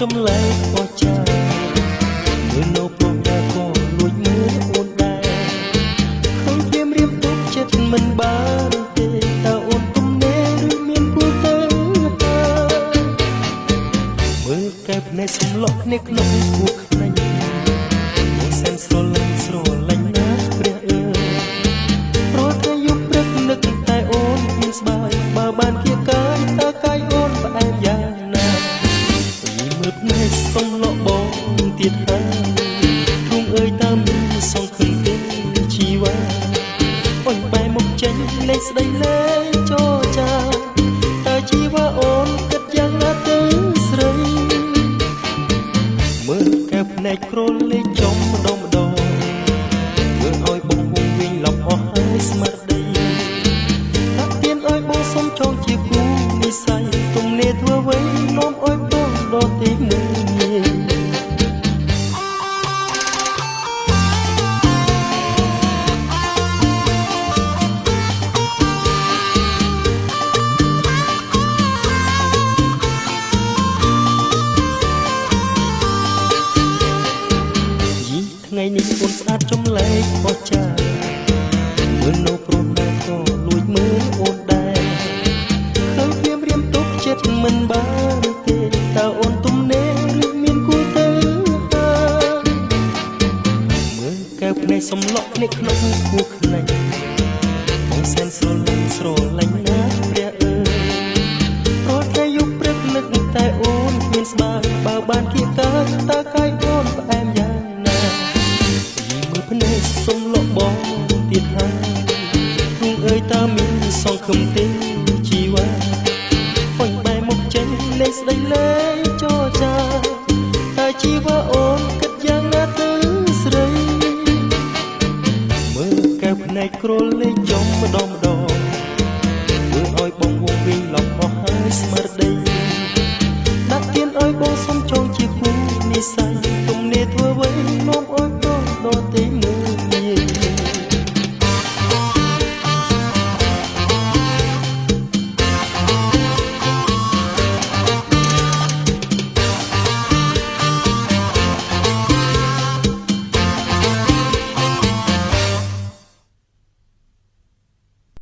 ចម្លែកអស្ចារ្យមើលនៅព្រមតែក៏លួចមើលអូនដែរឃើញព្រាមរៀបទុកចិត្តមិនបានទេតើអូនទំនេរឬមានគូទៅមើលកែភ្នែកសំឡក់គ្នាក្នុងគួរខ្លាញ់អូនសែនស្រលាញ់ណាស់ព្រះអើយព្រោះថ្ងៃយប់ព្រឹកនឹកតែអូនមានស្បាយបើបានគៀកកាយតើកាយអូនផ្អែមយ៉ាងណាមើលភ្នែកសំឡក់បងទៀតហើយទ្រង់អើយតើមានសង្ឃឹមទេជីវ៉ាអូនបែរមុខចេញលេងស្ដីលេងចោចាតើជីវ៉ាអូនគិតយ៉ាងណាទៅស្រីមើលកែភ្នែកគ្រុលលេងចំម្ដងធ្វើឲ្យបងវងវិញឡប់អស់ហើយស្មារតីដាក់ទៀនឲ្យបងសុំចងជាគូនិស័យទំនេរធ្វើអ្វីនោមឲ្យបងដទីមួយថ្ងៃនេះអូនស្អាតចម្លែកអស្ចារ្យមើលនៅព្រមតែក៏លួចមើលអូនដែរឃើញព្រាមរៀមទុកចិត្តមិនបានទេតើអូនទំនេរឬមានគូទៅមើលកែវភ្នែកសំឡក់នេះក្នុងគួរខ្លាញ់បងសែនស្រលាញ់ណាស់ព្រះអើយព្រោះថ្ងៃយប់ព្រឹកនឹកតែអូនមានស្បាយបើបានគៀកកាយតើកាយអូនផ្អែមយ៉ាងភ្នែកសំឡក់បងទៀតហើយទ្រង់អើយតើមានសង្ឃឹមទេជីវ៉ាអញបែរមុខចេញលេងស្ដីលេងចោចាតើជីវ៉ាអូនគិតយ៉ាងណាទៅស្រីមើលកែវភ្នែកគ្រុលលេងចំម្ដង